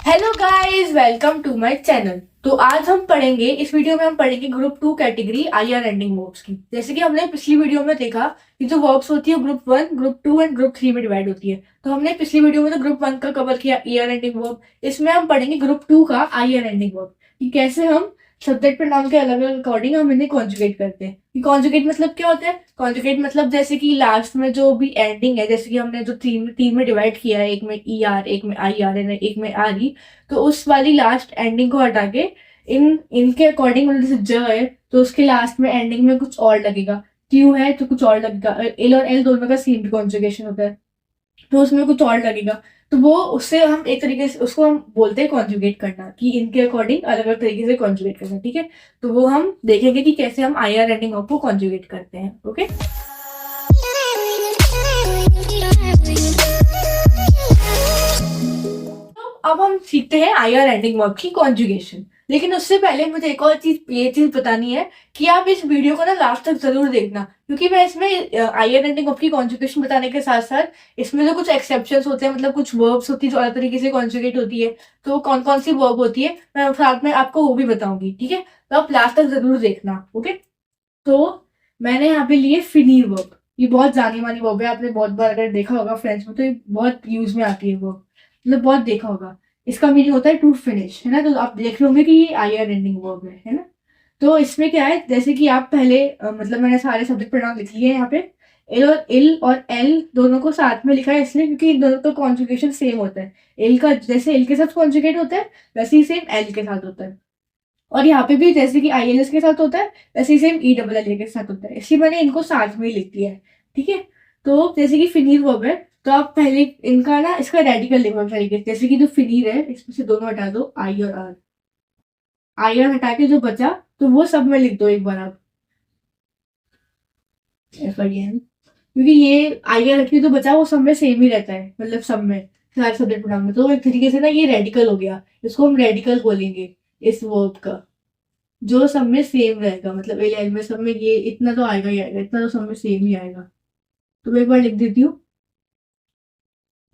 Hello guys, welcome to my channel. तो आज हम पढ़ेंगे, इस वीडियो में हम पढ़ेंगे group 2 category IR ending verbs की। जैसे कि हमने पिछली वीडियो में देखा कि जो वर्ब्स होती है ग्रुप 1, ग्रुप 2 एंड ग्रुप 3 में डिवाइड होती है। तो हमने पिछली वीडियो में तो ग्रुप 1 का कवर किया, ईआर एंडिंग वर्ब। इसमें हम पढ़ेंगे ग्रुप 2 का आईआर एंडिंग वर्ब कि कैसे हम सब्जेक्ट प्रोनाउन के अलग अलग अकॉर्डिंग हम इन्हें कॉन्जुगेट करते हैं। कि कॉन्जुगेट मतलब क्या होता है? कॉन्जुगेट मतलब जैसे कि लास्ट में जो भी एंडिंग है, जैसे कि हमने जो तीन में डिवाइड किया है, एक में ई आर, एक में आई आर एन, एक में आर ई। तो उस वाली लास्ट एंडिंग को हटा के इन इनके अकॉर्डिंग, मतलब जैसे ज है तो उसके लास्ट में एंडिंग में कुछ और लगेगा, क्यू है तो कुछ और लगेगा, एल और एल दोनों का सेम कॉन्जुगेशन होता है तो उसमें कुछ और लगेगा। तो वो उससे हम एक तरीके से उसको हम बोलते हैं कॉन्जुगेट करना, कि इनके अकॉर्डिंग अलग अलग तरीके से कॉन्जुगेट करना। ठीक है, तो वो हम देखेंगे कि कैसे हम आई आर एंडिंग को कॉन्जुगेट करते हैं। ओके, अब हम सीखते हैं आई आर एंडिंग वर्ब की कॉन्जुगेशन। लेकिन उससे पहले मुझे एक और ये चीज बतानी है कि आप इस वीडियो को ना लास्ट तक जरूर देखना, क्योंकि मैं इसमें आई आर एंडिंग वर्ब की कॉन्जुगेशन बताने के साथ साथ इसमें जो कुछ एक्सेप्शंस होते हैं, मतलब कुछ वर्ब्स होती है जो अलग तरीके से कॉन्जुगेट होती है, तो कौन कौन सी वर्ब होती है मैं साथ में आपको वो भी बताऊंगी। ठीक है, तो आप लास्ट तक जरूर देखना। ओके, तो मैंने यहाँ पे लिए फिनीर वर्ब। ये बहुत जानी मानी वर्ब है, आपने बहुत बार अगर देखा होगा फ्रेंच में तो ये बहुत यूज में आती है वर्ब, मतलब बहुत देखा होगा। इसका मीनिंग होता है टू फिनिश, है ना। तो आप देख लोगे कि ये आई आर एंडिंग वर्ब है ना। तो इसमें क्या है, जैसे कि आप पहले मतलब मैंने सारे सब्जेक्ट प्रोनाउन लिख लिए हैं यहाँ पे। एल और एल दोनों को साथ में लिखा है इसलिए क्योंकि इन दोनों का कॉन्जुगेशन सेम होता है। एल का जैसे एल के साथ कॉन्जुगेट होता है वैसे ही सेम एल के साथ होता है। और यहाँ पे भी जैसे कि आई एल एस के साथ होता है वैसे ही सेम ई डबल एल के साथ होता है, इसलिए मैंने इनको साथ में ही लिख दिया है। ठीक है, तो जैसे कि फिनीर वर्ब है तो आप पहले इनका ना इसका रेडिकल लिखो तरीके से। जैसे कि जो फिनीर है इसमें से दोनों हटा दो, आई और आर। आई आर हटा के जो बचा तो वो सब में लिख दो एक बार आप, क्योंकि ये आई आर हट के जो बचा वो सब में सेम ही रहता है, मतलब सब में सारे सब्जेक्ट प्रोनाउन में। तो एक तरीके से ना ये रेडिकल हो गया, इसको हम रेडिकल बोलेंगे इस वर्ब का, जो सब में सेम रहेगा। मतलब ए लाइन में सब में ये इतना तो आएगा ही आएगा, इतना तो सब में सेम ही आएगा। तो मैं एक बार लिख देती हूँ।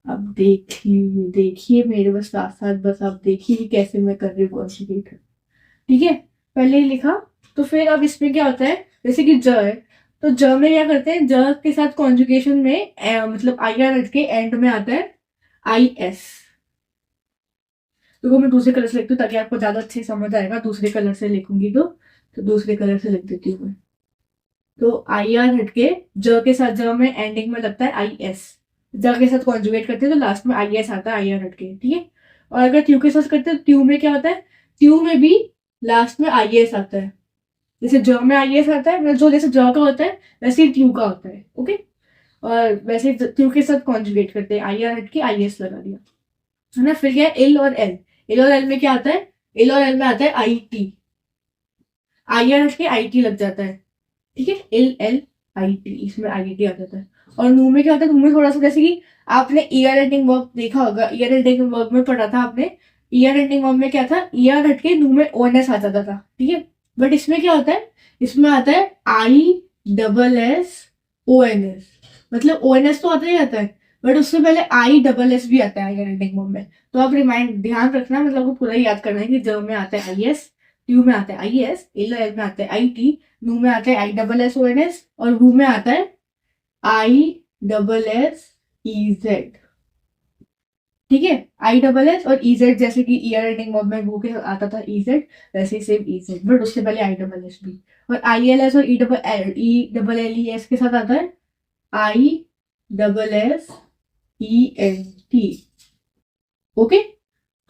अब देखिए देखिए मेरे बस साथ साथ, बस आप देखिए कि कैसे मैं कर रही हूँ। ठीक है, पहले ही लिखा। तो फिर अब इसमें क्या होता है, जैसे कि ज है तो ज में क्या करते हैं, ज के साथ कॉन्जुगेशन में मतलब आई आर के एंड में आता है आई एस। तो वो मैं दूसरे कलर से लिखती हूँ ताकि आपको ज्यादा अच्छे समझ आएगा। दूसरे कलर से लिखूंगी तो दूसरे कलर से लिख देती हूँ मैं। तो आई आर हटके ज के साथ ज में एंडिंग में लगता है आई एस। ज के साथ कॉन्जुगेट करते हैं तो लास्ट में आई एस आता है आई आर हटके। ठीक है, और अगर ट्यू के साथ करते हैं तो ट्यू में क्या होता है, ट्यू में भी लास्ट में आई एस आता है। जैसे ज में आई एस आता है, मतलब जो जैसे ज का होता है वैसे ही ट्यू का होता है। ओके, और वैसे ट्यू के साथ कॉन्जुगेट करते हैं, आई आर हटके आई एस लगा दिया, है ना। फिर क्या है एल और एल। एल और एल में क्या आता है, एल और एल में आता है आई टी। आई आर हटके आई टी लग जाता है। ठीक है, एल एल आई टी, इसमें आई टी आ जाता है। और नू में क्या होता है, नू में थोड़ा सा जैसे कि आपने ईयर एंडिंग वर्ब देखा होगा, ईयर एंडिंग वर्ब में पढ़ा था आपने। ईयर एंडिंग वर्ब में क्या था, ईयर हट के नू में ओ एन एस आ जाता था। ठीक है, बट इसमें क्या होता है, इसमें आता है I double S O N S. मतलब ओ एन एस तो आता ही आता है, बट उससे पहले आई डबल एस भी आता है ईयर एंडिंग वर्ब में। तो आप रिमाइंड ध्यान रखना, मतलब वो पूरा याद करना है कि जब में आता है आई एस, यू में आता है आई एस, एल एल में आता है आई टी, नू में आता है I double S O N S, और वू में आता है I double S E Z. ठीक है, आई डबल एस और ई जेड, जैसे कि ईयर एंडिंग वर्ब में वो के साथ आता था ई जेड, वैसे ही सेम ई जेड, बट उससे पहले आई डबल एस भी। और आई एल एस और E double L E S के साथ आता है I double S E N T. Okay,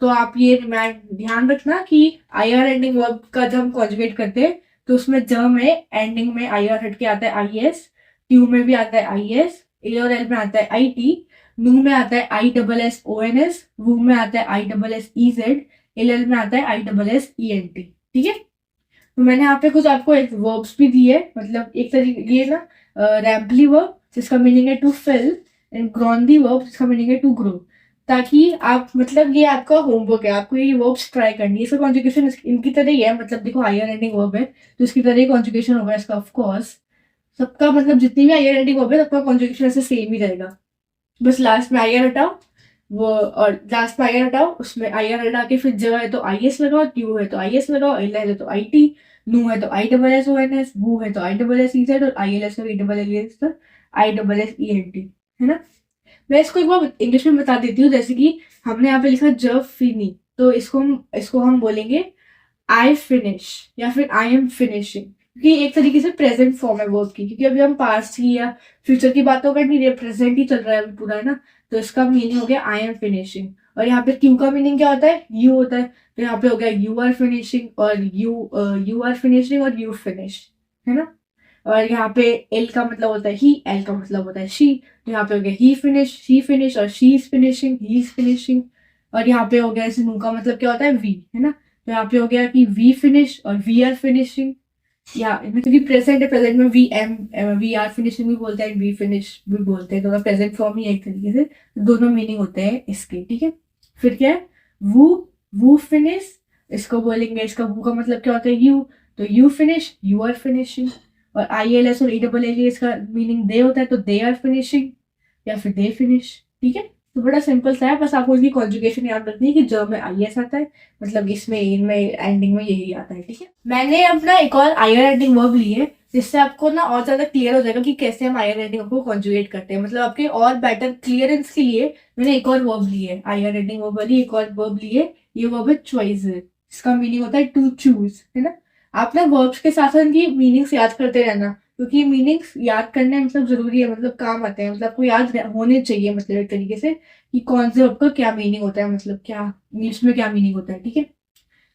तो आप ये ध्यान रखना कि आई आर एंडिंग वर्ब का जब हम कॉन्जुगेट करते हैं तो उसमें ज में एंडिंग में आई आर हट के आता है आई एस, ट्यू में भी आता है आई एस, ए और एल में आता है आई टी, नू में आता है I double S O N S, वू में आता है I double S E Z, एल एल में आता है I double S E N T. ठीक है, तो मैंने यहाँ पे कुछ आपको एक वर्ब्स भी दिए, मतलब एक तरीके ये ना रैम्पली वर्ब जिसका मीनिंग है टू फिल, एंड ग्रॉन्डी वर्ब जिसका मीनिंग है टू ग्रो, ताकि आप, मतलब ये आपका होमवर्क है, आपको ये वर्ब्स ट्राई करनी है। इसका कॉन्जुगेशन इनकी तरह ही है, मतलब देखो आई आर एंडिंग वर्ब है तो इसकी तरह ही कॉन्जुगेशन होगा इसका ऑफ कोर्स। सबका मतलब जितनी भी आई आर एंडिंग वर्ब है सबका कॉन्जुगेशन ऐसे सेम ही रहेगा, बस लास्ट में आई आर हटाओ, वो, और लास्ट में आई आर हटाओ, उसमें आई आर हटा के फिर ज है तो आई एस लगाओ, ट्यू है तो आई एस लगाओ, एल है तो आई टी, नू है तो I double S O N S, वू है तो I double S E Z, और आई एल एस और ई डबल एल एस तो I double S E N T, है ना। मैं इसको एक बार इंग्लिश में बता देती हूँ। जैसे कि हमने यहाँ पे लिखा ज फिनी, तो इसको हम बोलेंगे आई फिनिश, या फिर आई एम फिनिशिंग, क्योंकि एक तरीके से प्रेजेंट फॉर्म है वर्ब की, क्योंकि अभी हम पास्ट की या फ्यूचर की बात तो कर नहीं रहे, प्रेजेंट ही चल रहा है अभी पूरा, है ना। तो इसका मीनिंग हो गया आई एम फिनिशिंग। और यहाँ पे क्यू का मीनिंग क्या होता है, यू होता है, तो यहाँ पे हो गया यू आर फिनिशिंग, और यू आर फिनिशिंग और यू फिनिश, है ना। और यहाँ पे एल का मतलब होता है ही, एल का मतलब होता है शी, तो यहाँ पे हो गया ही फिनिश, शी फिनिश, और she is finishing, he is finishing. और यहाँ पे हो गया जैसे नू का मतलब क्या होता है वी, है ना। तो यहाँ पे हो गया कि वी फिनिश और वी आर फिनिशिंग, या इनमें क्योंकि प्रेजेंट है, प्रेजेंट में वी आर फिनिशिंग भी बोलते हैं, वी फिनिश भी बोलते हैं, दोनों प्रेजेंट फॉर्म ही है एक तरीके से, दोनों मीनिंग होते हैं इसके, ठीक है। फिर क्या है, वू, वू फिनिश, इसको बोलेंगे, इसका वू का मतलब क्या होता है यू, तो you finish, you are finishing. और आई एल एस और ई डबल एल इसका मीनिंग दे होता है, तो दे आर फिनिशिंग या फिर दे फिनिश, ठीक है। तो बड़ा सिंपल सा है, बस आपको इसकी कॉन्जुगेशन याद रखनी है कि ज में आई एस आता है, मतलब इसमें इनमें एंडिंग में यही आता है, ठीक है। मैंने अपना एक और आई आर एंडिंग वर्ब ली है, जिससे आपको ना और ज्यादा क्लियर हो जाएगा कि कैसे हम आई आर एंडिंग को कॉन्जुगेट करते हैं, मतलब आपके और बेटर क्लियरेंस के लिए मैंने एक और वर्ब ली है, आई आर एंडिंग वर्ब वाली एक और वर्ब ली है। ये वर्ब है चॉइस, इसका मीनिंग होता है टू चूज, है ना। आप ना वर्ब्स के साथ साथ इनकी मीनिंग्स याद करते रहना, क्योंकि मीनिंग्स याद करने मतलब जरूरी है, मतलब काम आते हैं, मतलब आपको याद होने चाहिए, मतलब एक तरीके से कि कौन से वर्ब का क्या मीनिंग होता है, मतलब क्या इंग्लिश में क्या मीनिंग होता है, ठीक है।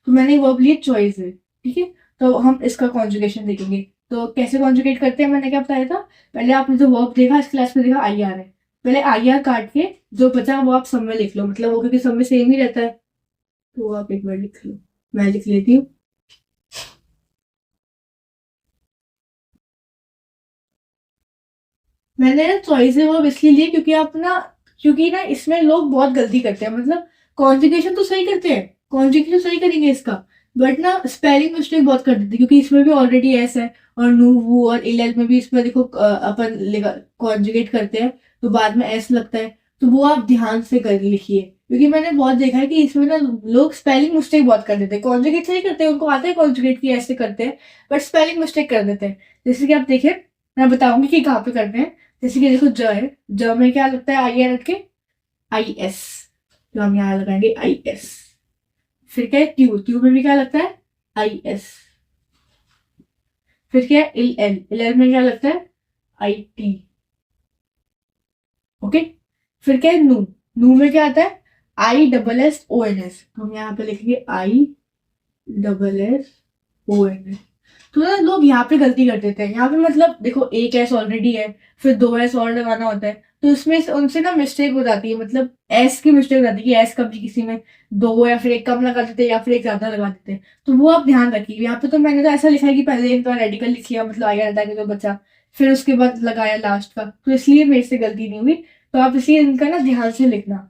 तो मैंने वर्ब लिए चॉइस है, ठीक है। तो हम इसका कॉन्जुगेशन देखेंगे, तो कैसे कॉन्जुगेट करते हैं मैंने क्या बताया था। पहले आपने जो वर्ब देखा इस क्लास में, देखा आई आर है, पहले आई आर काट के जो बचा वो आप सब में लिख लो, मतलब वो क्योंकि सब में सेम ही रहता है, तो वो आप एक बार लिख लो, मैं लिख लेती हूँ। मैंने ना चॉइस वर्ब इसलिए लिए क्योंकि ना इसमें लोग बहुत गलती करते हैं, मतलब कॉन्जुगेशन तो सही करते हैं, कॉन्जुगेशन सही करेंगे इसका, बट ना स्पेलिंग मिस्टेक बहुत कर देते हैं, क्योंकि इसमें भी ऑलरेडी एस है, और नू वू और इल एल में भी इसमें देखो अपन कॉन्जुगेट करते हैं तो बाद में एस लगता है, तो वो आप ध्यान से कर लिखिए, क्योंकि मैंने बहुत देखा है कि इसमें ना लोग स्पेलिंग मिस्टेक बहुत कर देते हैं, कॉन्जुगेट सही करते हैं, उनको आता है कॉन्जुगेट की ऐसे करते हैं, बट स्पेलिंग मिस्टेक कर देते हैं। जैसे कि आप देखिए, मैं बताऊंगी कि कहाँ पे करते हैं। जैसे कि देखो ज है, ज में क्या लगता है आई आर हट के आई एस, तो हम यहाँ लगाएंगे आई एस। फिर क्या है ट्यू, ट्यू में भी क्या लगता है आई एस। फिर क्या है इल एल, इल एल में क्या लगता है आई टी, ओके। फिर क्या है नू, नू में क्या आता है I double S O N S, हम यहाँ पे लिखेंगे I double S O N S. तो ना लोग यहाँ पे गलती कर देते हैं, यहाँ पे मतलब देखो एक एस ऑलरेडी है, फिर दो एस और लगाना होता है, तो इसमें उनसे ना मिस्टेक हो जाती है, मतलब एस की मिस्टेक हो जाती है कि एस कभी किसी में दो या फिर एक कम लगा देते हैं या फिर एक ज्यादा लगा देते हैं, तो वो आप ध्यान रखिए। यहाँ पे तो मैंने तो ऐसा लिखा है कि पहले इनका रेडिकल लिख लिया, मतलब आई हटा के जो बचा, फिर उसके बाद लगाया लास्ट का, तो इसलिए मेरे से गलती नहीं हुई। तो आप इसलिए इनका ना ध्यान से लिखना,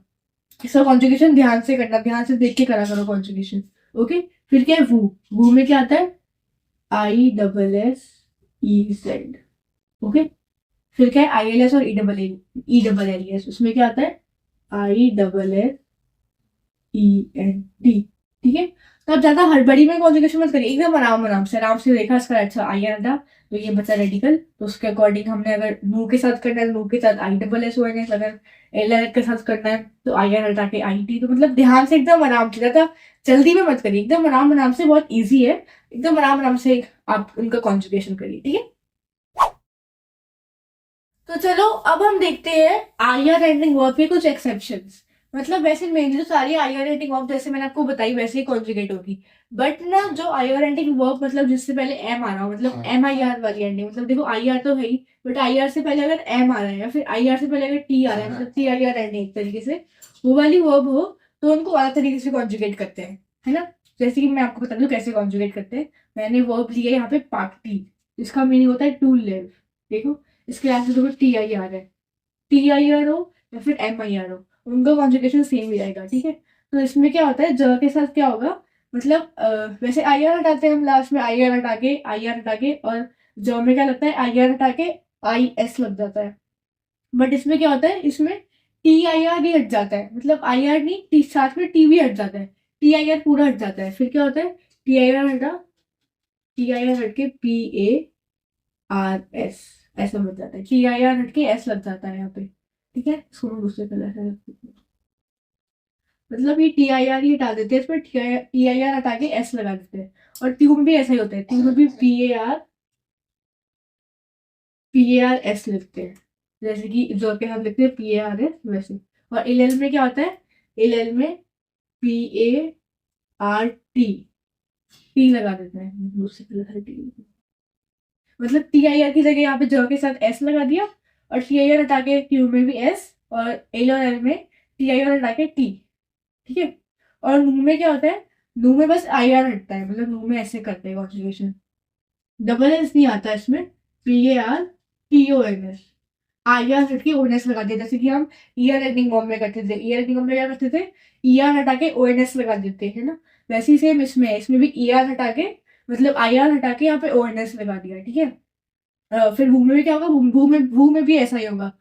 इसका कॉन्जुगेशन ध्यान से करना, ध्यान से देख के करा करो कॉन्जुगेशन, ओके। फिर क्या है वू, वू में क्या आता है I double S E Z, okay. फिर क्या है आई एल एस और ई डबल एल एस, उसमें क्या आता है I double S E N T, ठीक है। तो आप ज्यादा हड़बड़ी में कॉन्जुगेशन मत करिए, एकदम आराम से देखा इसका अच्छा आई आर था, तो ये बचा रेडिकल, तो उसके अकॉर्डिंग हमने अगर नू के साथ करना है नू के साथ I double S O N S, अगर एल एल के साथ करना है तो आई आर हटा के आई टी, तो मतलब ध्यान से एकदम आराम से, ज्यादा जल्दी में मत करिए, एकदम आराम से, बहुत ईजी है, एकदम आराम से आप उनका कॉन्जुगेशन करिए, ठीक है। तो चलो अब हम देखते हैं आई आर एंडिंग वर्ब के कुछ एक्सेप्शंस। मतलब वैसे मेनली तो सारी आई आर एंडिंग वर्ब जैसे मैंने आपको बताई वैसे ही कॉन्जुगेट होगी, बट ना जो आई आर एंडिंग वर्ब मतलब जिससे पहले एम आ रहा हो, मतलब एम आई आर वाली एंडिंग, मतलब देखो आई आर तो है ही, बट आई आर से पहले अगर एम आ रहा है या फिर आई आर से पहले अगर टी आ रहा है, मतलब टी आई आर एंडिंग एक तरीके से वो वाली वर्ब हो, तो उनको अलग तरीके से कॉन्जुगेट करते हैं, है ना। जैसे कि मैं आपको बता दूं कैसे कॉन्जुगेट करते हैं। मैंने वर्ब लिया है यहाँ पे पार्टी, इसका मीनिंग होता है टू लिव, देखो इसके आंसर देखो टी आई आर है, टी आई आर हो या फिर एम आई आर हो, उनका कॉन्जुगेशन सेम ही रहेगा, ठीक है। तो इसमें क्या होता है ज के साथ क्या होगा, मतलब वैसे आई आर हटाते हैं हम लास्ट में, आई आर हटा के, और ज में क्या लगता है आई आर हटा के आई एस लग जाता है, बट इसमें क्या होता है, इसमें टी आई आर ही हट जाता है, मतलब आई आर नहीं, टी साथ में टी भी हट जाता है, टी आई आर पूरा हट जाता है, फिर क्या होता है, टी आई आर हटा, टी आई आर हट के पी ए आर एस ऐसा बन जाता है, टी आई आर हट के एस लग जाता है यहाँ पे, ठीक है। इसको मैं दूसरे कलर से रख देती हूँ। मतलब ये टी आई आर ही हटा देते हैं, इसमें टी आई आर हटा के एस लगा देते हैं। और ट्यूब में भी ऐसा ही होता है, ट्यूब में भी पी ए आर एस लिखते हैं, जैसे कि जो के हम लिखते हैं पी ए आर एस वैसे। और एल एल में क्या होता है, एल एल में पी ए आर टी लगा देते हैं, दूसरे कलर से टी, मतलब टी आई आर की जगह यहाँ पे ज के साथ एस लगा दिया, और टी आई आर हटा के क्यू में भी एस, और एल और एल में टी आई आर हटा के टी, ठीक है। और नू में क्या होता है, नू में बस आई आर हटता है, मतलब नू में ऐसे करते हैं कॉन्जुगेशन, डबल एस नहीं आता इसमें, P A R T O N S, I R हट के ओ एन एस लगा दिया, जैसे कि हम ई आर एंडिंग फॉर्म में करते थे, ई आर एंडिंग फॉर्म में क्या करते थे, ई आर हटा के ओ एन एस लगा देते हैं ना, वैसे ही सेम इसमें है, इसमें भी ई आर हटा के, मतलब आई आर हटा के यहाँ पे ओ एन एस लगा दिया, ठीक है। फिर वू में भी क्या होगा, वू में भी ऐसा ही होगा,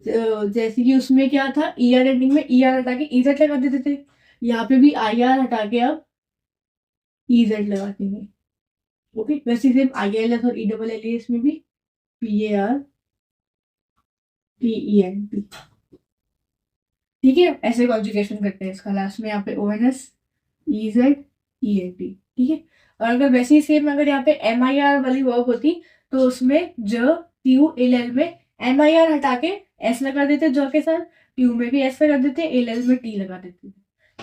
जैसे कि उसमें क्या था, ई आर एंडिंग में ई आर हटा के ई जेड लगा देते थे, यहाँ पे भी आई आर हटा के अब ई जेड लगाते हैं, ओके। वैसे सेम आई एल एस और ई डबल एल एस में भी P A R T E N T, ठीक है, ऐसे कॉन्जुगेशन करते हैं इसका, लास्ट में यहाँ पे O N S E Z E N T, ठीक है। और अगर वैसे ही सेम अगर यहाँ पे एम आई आर वाली वर्ब होती, तो उसमें ज ट्यू एल एल में एम आई आर हटा के एस लगा देते ज के साथ, ट्यू में भी एस लगा देते, एल एल में टी लगा देते,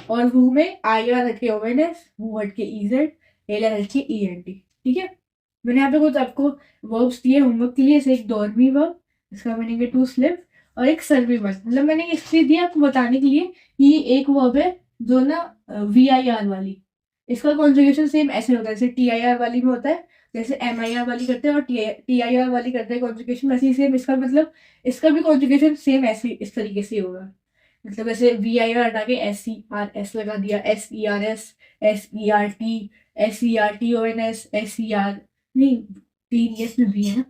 और वू में आई आर हट के ओ एन एस, वू हट के ई जेड, एल एल हट के ई एन टी, ठीक है। मैंने यहाँ पे कुछ आपको वर्ब्स दिए होमवर्क के लिए, जैसे एक डॉर्मी वर्ब, इसका मीनिंग है टू स्लिप, और एक सर्वी वर्ब, मतलब मैंने इसलिए दिया आपको बताने के लिए कि एक वर्ब है जो ना वी आई आर वाली, इसका कॉन्जुगेशन सेम ऐसे होता है, जैसे टी आई आर वाली में होता है, जैसे एम आई आर वाली करते हैं और टी आई आर वाली करते हैं कॉन्जुगेशन, वैसे ही सेम इसका, मतलब इसका भी कॉन्जुगेशन सेम ऐसे इस तरीके से होगा, मतलब ऐसे वी आई आर हटा के एस सी आर एस लगा दिया, S E R S E R T O N S E R, नहीं टी एस में भी है ना,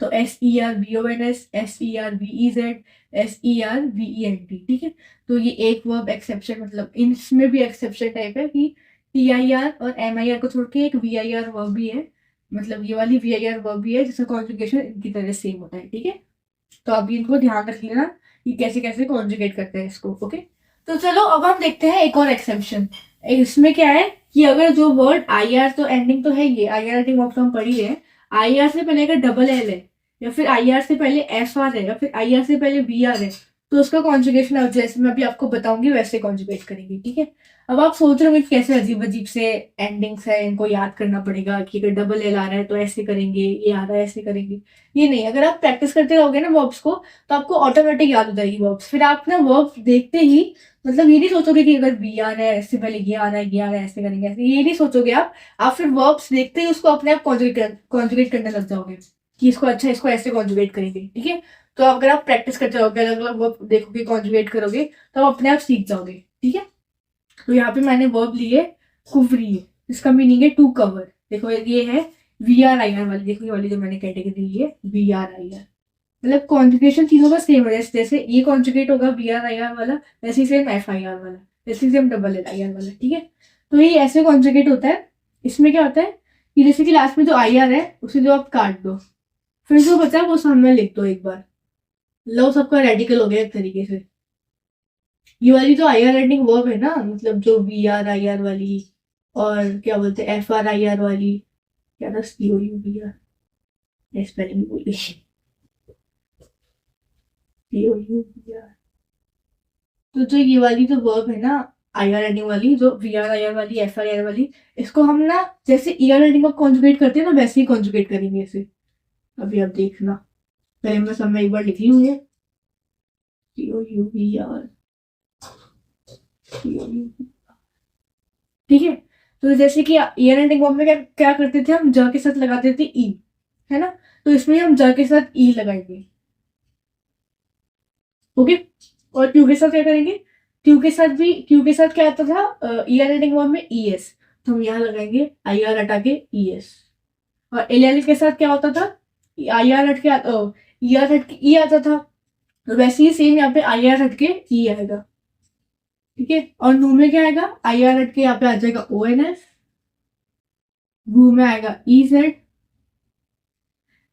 तो S E R V O N S E R V E Z, S E R V E N T, ठीक है। तो ये एक वर्ब एक्सेप्शन, मतलब इसमें भी एक्सेप्शन टाइप है कि टी आई आर और एम आई आर को छोड़ के एक वी आई आर वर्ब भी है, मतलब ये वाली वी आई आर वर्ब भी है जिसका कॉन्जुगेशन इनकी तरह सेम होता है, ठीक है। तो अभी इनको ध्यान रख लेना कि कैसे कैसे कॉन्जुगेट करते हैं इसको, ओके। तो चलो अब हम देखते हैं एक और एक्सेप्शन, इसमें क्या है कि अगर जो वर्ड आई आर, तो एंडिंग तो है, ये आई आर एंडिंग वर्ड तो हम पढ़ ही रहे हैं, आई आर से पहले अगर डबल एल है, या फिर आई आर से पहले एफ आर है, या फिर आई आर से पहले वी आर है, तो उसका कॉन्जुगेशन अब जैसे मैं अभी आपको बताऊंगी वैसे कॉन्जुगेट करेंगे, ठीक है। अब आप सोच रहे होंगे कि कैसे अजीब अजीब से एंडिंग्स है, इनको याद करना पड़ेगा कि अगर डबल एल आ रहा है तो ऐसे करेंगे, ये आ रहा है ऐसे करेंगे, ये नहीं, अगर आप प्रैक्टिस करते रहोगे ना वर्ब्स को, तो आपको ऑटोमेटिक याद हो जाएगी वर्ब्स, फिर आप ना वर्ब्स देखते ही, मतलब ये नहीं सोचोगे कि अगर वी आ रहा है इससे पहले ये आ रहा है, ये आ रहा है, ऐसे करेंगे, ऐसे ये नहीं सोचोगे आप फिर वर्ब्स देखते ही उसको अपने आप कॉन्जुगेट करने लग जाओगे कि इसको अच्छा इसको ऐसे कॉन्जुगेट करेंगे, ठीक है। तो अगर आप प्रैक्टिस करते रहोगे, अलग अलग वर्ब देखोगे, कॉन्जुगेट करोगे, तो आप अपने आप सीख जाओगे, ठीक है। तो यहाँ पे मैंने वर्ब ली है कुवरी, इसका मीनिंग है टू कवर, देखो ये है वी आर आई आर वाली, देखो ये वाली जो मैंने कैटेगरी ली है वी आर आई आर, मतलब कॉन्जुगेशन तीनों का सेम है, जैसे ये कॉन्जुगेट होगा वी आर आई आर वाला, वैसे ही सेम एफ आई आर वाला, वैसे ही same double L I R वाला, ठीक है। तो ये ऐसे कॉन्जुगेट होता है, इसमें क्या होता है कि जैसे कि लास्ट में जो आई आर है उसे जो आप काट दो, फिर जो बचा है वो सामने लिख दो एक बार, लो सबका रेडिकल हो गया एक तरीके से। ये वाली जो आई आर एंडिंग वर्ब है ना, मतलब जो वी आर आई आर वाली, और क्या बोलते हैं एफ आर आई आर वाली, क्या था सी ओ यू वी आर, स्पेलिंग बोली सी ओ यू वी आर। तो जो ये वाली जो वर्ब है ना आई आर एंडिंग वाली, जो वी आर आई आर वाली, एफ आर आई आर वाली, इसको हम ना जैसे ई आर एंडिंग को कॉन्जुगेट करते हैं ना, वैसे ही कॉन्जुगेट करेंगे इसे, अभी आप देखना, पहले मैं सब में एक बार लिख लूँ ये सी ओ यू वी आर, ठीक है। तो जैसे कि ईयर एंडिंग वर्ब में क्या क्या करते थे हम, ज के साथ लगाते थे ई, है ना, तो इसमें हम ज के साथ ई लगाएंगे, ओके। और क्यू के साथ क्या करेंगे, क्यू के साथ क्या आता था ईयर एंडिंग वर्ब में ई एस, तो हम यहाँ लगाएंगे आई आर हटा के ई एस। और एल एल के साथ क्या होता था, आई आर हट के ई आर हट के ई आता था, तो वैसे ही सेम यहाँ पे आई आर हट के ई आएगा, ठीक है। और नू में क्या आएगा, आई आर हट के यहाँ पे आ जाएगा ओ एन एस, वू में आएगा ई जेड,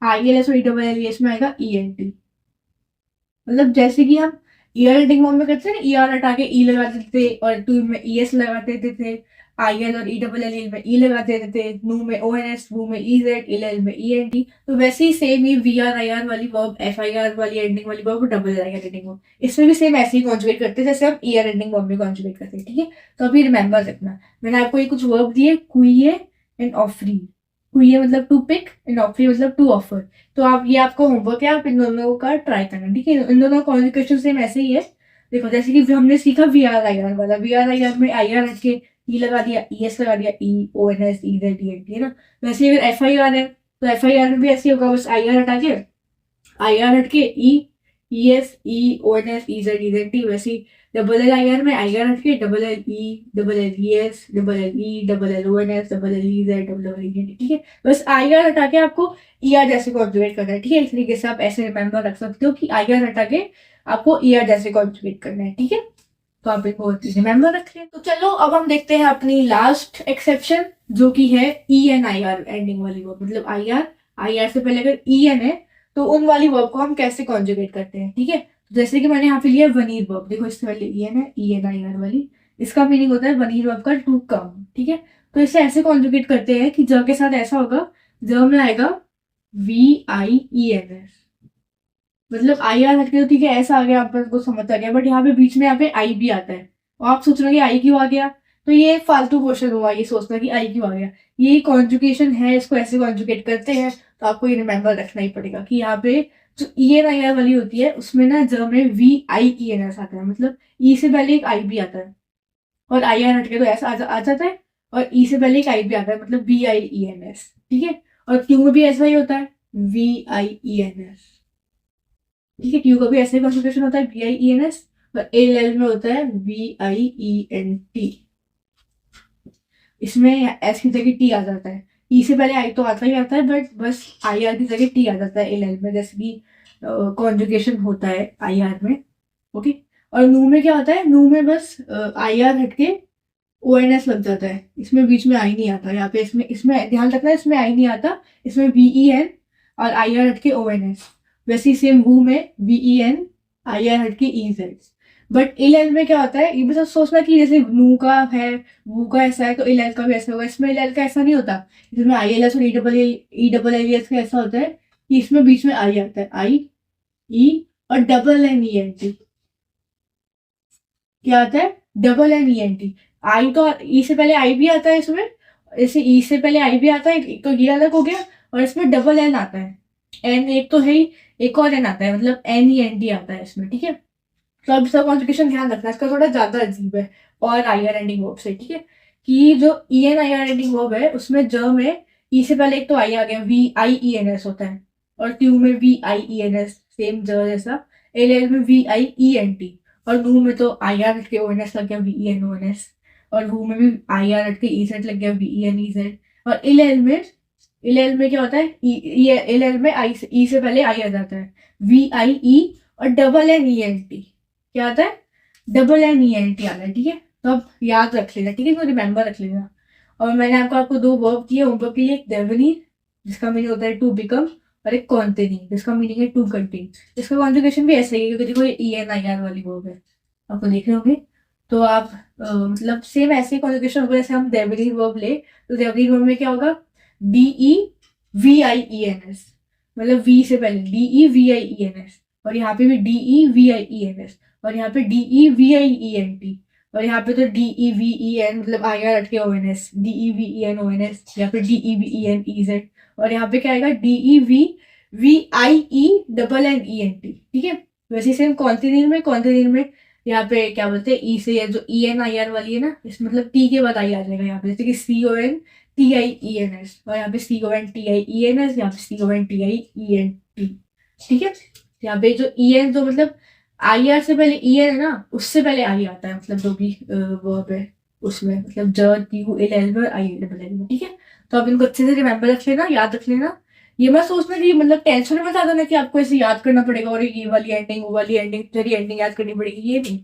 आई एल एस और ई डबल एल एस में आएगा ई एन टी। मतलब जैसे कि हम ई आर एडिंग मोड में करते हैं, ई आर हटा के ई लगा देते थे, और टू में ई एस लगा देते थे, आई एल और ई डबल एल में ई लगा देते थे, नू में ओ एन एस, वू में ई जेड, एल एल में ई एन टी। तो वैसे ही सेम ही वी आर आई आर वाली वर्ब, एफ आई आर वाली एंडिंग वाली verb, double I R ending verb, इसमें भी सेम ऐसे ही कॉन्जुगेट करते हैं जैसे हम ई आर एंडिंग वर्ब में कॉन्जुगेट करते हैं, ठीक है। तो अभी रिमेंबर रखना, मैंने आपको ये कुछ वर्ब दिए, कुइए एंड ऑफरी। कुइए मतलब टू पिक एंड ऑफरी मतलब टू ऑफर। तो आप ये आपको होमवर्क है, आप इन दोनों का ट्राई करना, ठीक है। इन दोनों कॉन्जुगेशन सेम ऐसे ही है। देखो जैसे कि हमने सीखा वी आर आई आर वाला, वी आर आई आर में आई आर हट के ई लगा दिया, ई एस लगा दिया, E O N S E Z E N T, है ना। वैसे अगर एफ आई आर है तो एफ आई आर में भी ऐसे ही होगा, बस आई आर हटा के, आई आर हट के E S E O N S E Z E Z T. वैसे ही डबल एल आई आर में आई आर हट के double L E S double L E double L O N S double L E Z double L E N T, ठीक है। बस I R हटा के आपको ई आर जैसे कॉन्जुगेट करना है, ठीक है। इस तरीके से आप ऐसे रिमेंबर रख सकते हो कि आई आर हटा के आपको ई आर जैसे कॉन्जुगेट करना है, ठीक है। तो आप इनको रिमेंबर रख लें। तो चलो अब हम देखते हैं अपनी लास्ट एक्सेप्शन, जो कि है E N I R ending वाली वर्ब। मतलब आई आर से पहले अगर ई एन है तो उन वाली वर्ब को हम कैसे कॉन्जुगेट करते हैं, ठीक है। जैसे कि मैंने यहाँ पे लिया वनीर वर्ब, देखो इससे पहले ई एन है, ई एन आई आर वाली, इसका मीनिंग होता है वनीर वर्ब का टू कम, ठीक है। तो इसे ऐसे कॉन्जुगेट करते हैं कि ज के साथ ऐसा होगा, ज में आएगा V I E N S. मतलब आई आर हटके तो ठीक है, ऐसा आ गया, आपको समझ आ गया, बट यहाँ पे बीच में यहाँ पे आई भी आता है, और आप सोच रहे हो आई क्यों आ गया। तो ये फालतू क्वेश्चन हुआ ये सोचना कि आई क्यों आ गया, ये कॉन्जुगेशन है, इसको ऐसे कॉन्जुगेट करते हैं। तो आपको ये रिमेंबर रखना ही पड़ेगा कि यहाँ पे जो ई एन आई आर वाली होती है उसमें ना ज में V I E N S आता है, मतलब ई से पहले एक आई भी आता है, और आई आर हटके तो ऐसा आ जाता है, और ई से पहले एक आई भी आता है, मतलब V I E N S, ठीक है। और क्यू में भी ऐसा ही होता है, V I E N S, ठीक है। क्यू का भी ऐसे ही कॉन्जुगेशन होता है, V I E N S, और एल एल में होता है V I E N T. इसमें एस की जगह टी आ जाता है, ई से पहले आई तो आता ही आता है, बट बस आई आर की जगह टी आ जाता है एल एल में, जैसे कि कॉन्जुगेशन होता है आई आर में, ओके। और नू में क्या होता है, नू में बस आई आर हटके ओ एन एस लग जाता है, इसमें बीच में आई नहीं आता यहाँ पे, इसमें इसमें ध्यान रखना है, इसमें आई नहीं आता, इसमें वी ई एन और आई आर हटके ओ एन एस। वैसे ही सेम वू में V E N I R हटके ई जेड। बट एल एल में क्या होता है, ये भी सब सोचना कि जैसे नू का है, वू का ऐसा है, तो एल एल का भी ऐसा होगा। इसमें एल एल का ऐसा नहीं होता, इसमें आई एल एस और ई डबल एल एस का ऐसा होता है कि इसमें बीच में आई आता है, आई ई और double N E N T. क्या आता है, double N E N T. I तो ई से पहले आई भी आता है इसमें, जैसे ई से पहले आई भी आता है, एक तो ये अलग हो गया, और इसमें डबल एन आता है, एन एक तो है ही, एक और एन आता है, मतलब एन ई एन टी आता है इसमें, ठीक है। तो अब इसका कॉन्जुगेशन ध्यान रखना, इसका थोड़ा ज्यादा अजीब है और आई आर एंडिंग वर्ब से, ठीक है। कि जो E N I R ending verb है उसमें ज में ई से पहले एक तो आई आ गया, V I E N S होता है, और ट्यू में V I E N S, same ज जैसा, एल एल में V I E N T, और नू में तो आई आर के ओ एन एस लग गया, V E N O N S, और वू में भी आई आर के ई जेड लग गया, V E N E Z. और एल एल में क्या होता है, एल एल में आई ई से पहले आई आ जाता है, वी आई ई और double N E N T, क्या आता है, double N E N T आता है, ठीक है। तो अब याद रख लेना, ठीक है, तो रिमेंबर रख लेना। और मैंने आपको दो वर्ब दिए होमवर्क के लिए, एक देवनीर जिसका मीनिंग होता है टू बिकम, और एक कॉन्टेनिंग जिसका मीनिंग है टू कंटेन। इसका कॉन्जुगेशन भी ऐसा ही है, क्योंकि देखो ये ई एन आई आर वाली वर्ब है, आपको देख रहे होंगे। तो आप मतलब सेम ऐसे ही कॉन्जुगेशन होगा, जैसे हम देवनीर वर्ब ले, तो देवनीर वर्ब में क्या होगा, D E V I E N S, मतलब वी से पहले D E V I E N S, और यहाँ पे भी D E V I E N S, और यहाँ पे D E V I E N T, और यहाँ पे तो D E V E N मतलब आई आर के O N S, D E V E N O N S, यहाँ पे D E V E N E Z, और यहाँ पे क्या आएगा, D E V V I E double N E N T, ठीक है। वैसे सेम कॉन्टिन्यूर में यहाँ पे क्या बोलते हैं, ई से जो ई एन आई आर वाली है ना, इस मतलब टी के बाद आई आ जाएगा यहाँ पे, जैसे कि C O N T I E N S, और यहाँ पे C O N T I E N S, यहाँ पे C O N T I E N T, ठीक है। यहाँ पे जो ई एन जो मतलब आई आर से पहले ई एन है ना, उससे पहले आई आता है, मतलब जो भी वर्ब है उसमें, मतलब ज टी यू एल एल में आई डबल एल में, ठीक है। तो आप इनको अच्छे से रिमेंबर रख लेना, याद रख लेना ये मत सोचना कि मतलब टेंशन में ज्यादा ना कि आपको ऐसे याद करना पड़ेगा और ये वाली एंडिंग वो वाली एंडिंग तेरी एंडिंग याद करनी पड़ेगी, ये नहीं।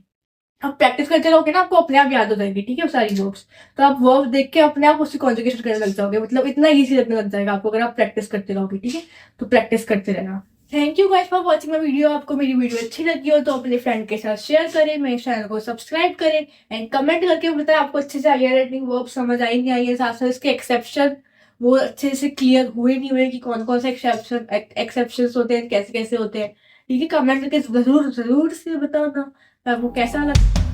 आप प्रैक्टिस करते रहोगे ना, आपको अपने आप याद हो जाएगी, ठीक है, वो सारी वर्ब्स। तो आप वर्ब देख के अपने आप उसकी कॉन्जुगेशन करने लग जाओगे, मतलब इतना ईजी लगने लग जाएगा आपको अगर आप प्रैक्टिस करते रहोगे, ठीक है। तो प्रैक्टिस करते रहना। Thank you guys for watching my video. आपको मेरी वीडियो अच्छी लगी हो तो अपने फ्रेंड के साथ शेयर करें, मेरे चैनल को सब्सक्राइब करें एंड कमेंट करके बताएं आपको अच्छे से आईआर राइटिंग वर्ब समझ आई नहीं आई है, साथ साथ इसके एक्सेप्शन वो अच्छे से क्लियर हुए नहीं हुए कि कौन कौन से एक्सेप्शन होते हैं, कैसे कैसे होते हैं, ठीक है। कमेंट करके जरूर जरूर से बताना आपको कैसा लगा।